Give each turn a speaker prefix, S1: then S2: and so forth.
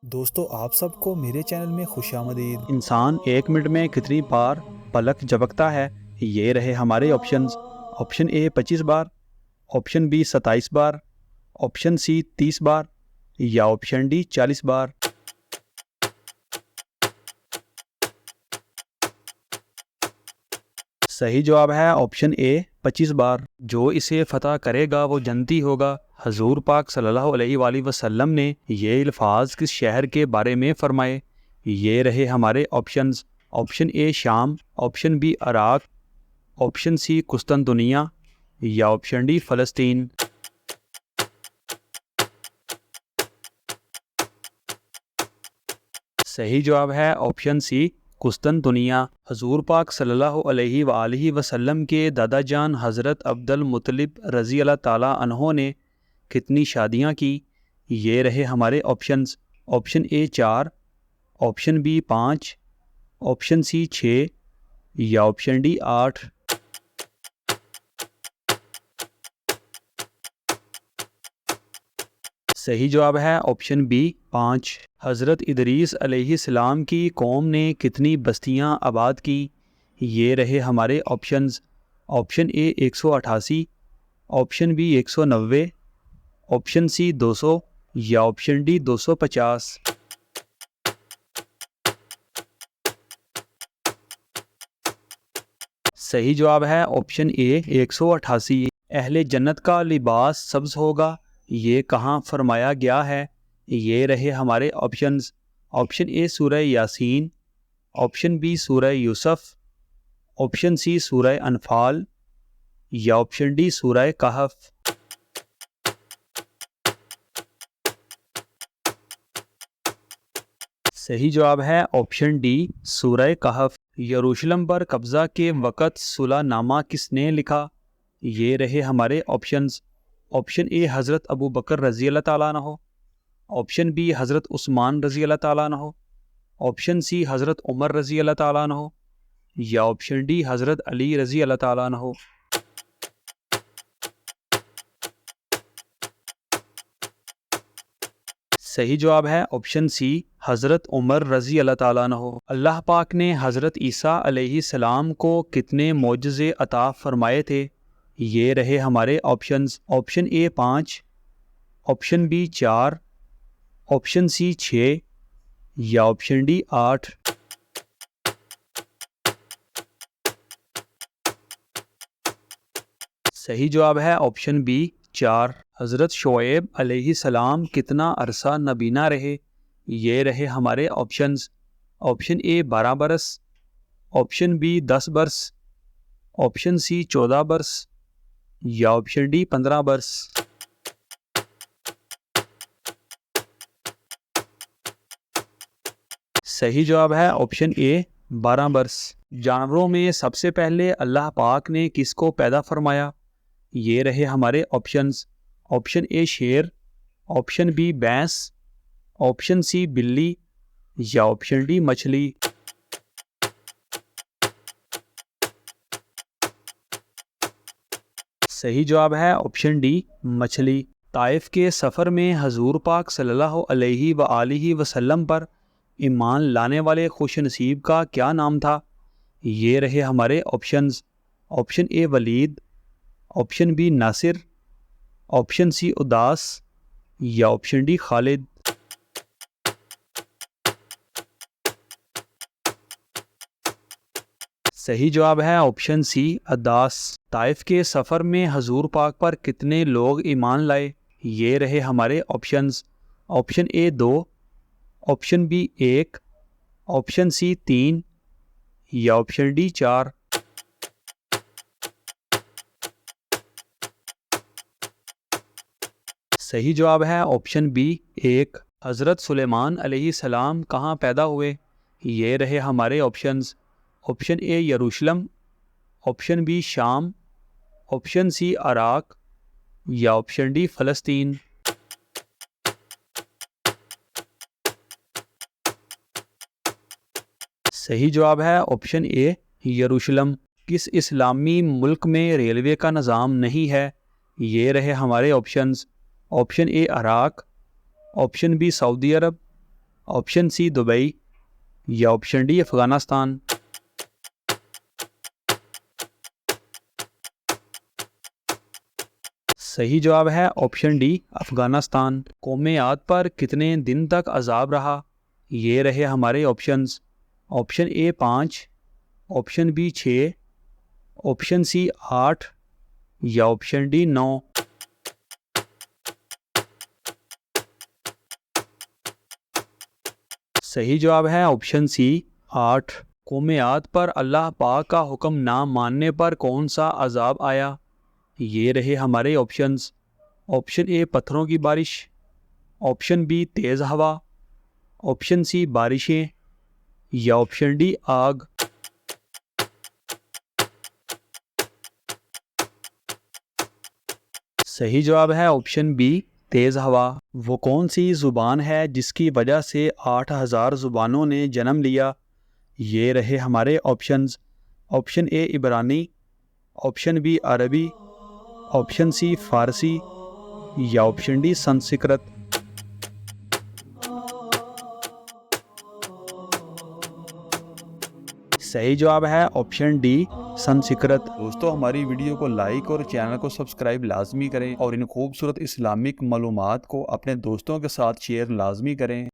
S1: दोस्तों आप सबको मेरे चैनल में खुशामदीद।
S2: इंसान 1 मिनट में कितनी बार पलक झपकता है? ये रहे हमारे ऑप्शंस। ऑप्शन ए 25 बार, ऑप्शन बी 27 बार, ऑप्शन सी 30 बार या ऑप्शन डी 40 बार। सही जवाब है ऑप्शन ए 25 बार। जो इसे फतह करेगा वो जन्नती होगा। हजूर पाक सल्लल्लाहु अलैहि वसल्लम ने ये अल्फाज किस शहर के बारे में फरमाए? ये रहे हमारे ऑप्शंस। ऑप्शन ए शाम, option B Iraq, option C कुस्तुनतुनिया या ऑप्शन डी फ़लस्तीन। सही जवाब है ऑप्शन सी कुस्तुनतुनिया। हजूर पाक सल्लल्लाहु अलैहि वसल्लम के दादा जान हज़रत अब्दुल मुत्तलिब रज़ी अल्लाह ताला अन्हो ने कितनी शादियां की? ये रहे हमारे options. Option A 4, option B 5, option C 6 या ऑप्शन डी 8। सही जवाब है ऑप्शन बी 5। हज़रत इदरीस अलैहिस्सलाम की कौम ने कितनी बस्तियां आबाद की? ये रहे हमारे options. Option A 188, option B 190, option C 200 या ऑप्शन डी 250। सही जवाब है ऑप्शन ए 188। अहले जन्नत का लिबास सब्ज होगा, ये कहाँ फरमाया गया है? ये रहे हमारे ऑप्शंस। ऑप्शन ए सूरह यासीन, ऑप्शन बी सूरह यूसुफ, ऑप्शन सी सूरह अनफाल या ऑप्शन डी सूरह कहफ। सही जवाब है ऑप्शन डी सूरह कहफ। यरूशलेम पर कब्ज़ा के वक़्त सुलहनामा किसने लिखा? ये रहे हमारे ऑप्शंस। ऑप्शन ए हज़रत अबू बकर रज़ी अल्लाह ताला अन्हो, ऑप्शन बी हज़रत उस्मान रज़ी अल्लाह ताला अन्हो, ऑप्शन सी हज़रत उमर रज़ी अल्लाह ताला अन्हो या ऑप्शन डी हज़रत अली रज़ी अल्लाह ताला अन्हो। सही जवाब है ऑप्शन सी हज़रत उमर रज़ी अल्लाह ताला अन्हो। अल्लाह पाक ने हज़रत ईसा अलैहिस्सलाम को कितने मोजज़े अता फरमाए थे? ये रहे हमारे options. Option A 5, option B 4, option C 6 या ऑप्शन डी 8। सही जवाब है ऑप्शन बी 4। हज़रत शोएब अलैहिस्सलाम कितना अरसा नबीना रहे? ये रहे हमारे ऑप्शंस। ऑप्शन ए 12 बरस, ऑप्शन बी 10 बरस, ऑप्शन सी 14 बरस या ऑप्शन डी 15 बरस। सही जवाब है ऑप्शन ए 12 बरस। जानवरों में सबसे पहले अल्लाह पाक ने किसको पैदा फरमाया? ये रहे हमारे ऑप्शंस। ऑप्शन ए शेर, ऑप्शन बी भैंस, ऑप्शन सी बिल्ली या ऑप्शन डी मछली। सही जवाब है ऑप्शन डी मछली। ताइफ के सफ़र में हजूर पाक सल्लल्लाहु अलैहि वसल्लम पर ईमान लाने वाले खुश नसीब का क्या नाम था? ये रहे हमारे options. Option A Walid, option B Nasir, option C उदास या ऑप्शन डी खालिद। सही जवाब है ऑप्शन सी अदास। ताइफ के सफ़र में हजूर पाक पर कितने लोग ईमान लाए? ये रहे हमारे options. Option A 2, option B 1, option C 3 या ऑप्शन डी 4। सही जवाब है ऑप्शन बी 1। हज़रत सुलेमान अलैहिस्सलाम कहाँ पैदा हुए? ये रहे हमारे ऑप्शंस। ऑप्शन ए यरूशलेम, ऑप्शन बी शाम, ऑप्शन सी इराक या ऑप्शन डी फ़लस्तीन। सही जवाब है ऑप्शन ए यरूशलेम। किस इस्लामी मुल्क में रेलवे का निज़ाम नहीं है? ये रहे हमारे options. Option A Iraq, option B Saudi Arabia, option C Dubai या ऑप्शन डी अफ़गानिस्तान। सही जवाब है ऑप्शन डी अफ़गानिस्तान। कौम आद पर कितने दिन तक अजाब रहा? ये रहे हमारे options. Option A 5, option B 6, option C 8 या ऑप्शन डी 9। सही जवाब है ऑप्शन सी 8। कौम आद पर अल्लाह पाक का हुक्म ना मानने पर कौन सा अजाब आया? ये रहे हमारे ऑप्शंस। ऑप्शन ए पत्थरों की बारिश, ऑप्शन बी तेज़ हवा, ऑप्शन सी बारिशें या ऑप्शन डी आग। सही जवाब है ऑप्शन बी तेज़ हवा। वो कौन सी ज़ुबान है जिसकी वजह से 8000 ज़ुबानों ने जन्म लिया? ये रहे हमारे ऑप्शंस। ऑप्शन ए इब्रानी, ऑप्शन बी अरबी, ऑप्शन सी फ़ारसी या ऑप्शन डी संस्कृत। सही जवाब है ऑप्शन डी संस्कृत।
S1: दोस्तों हमारी वीडियो को लाइक और चैनल को सब्सक्राइब लाजमी करें और इन खूबसूरत इस्लामिक मालूमात को अपने दोस्तों के साथ शेयर लाजमी करें।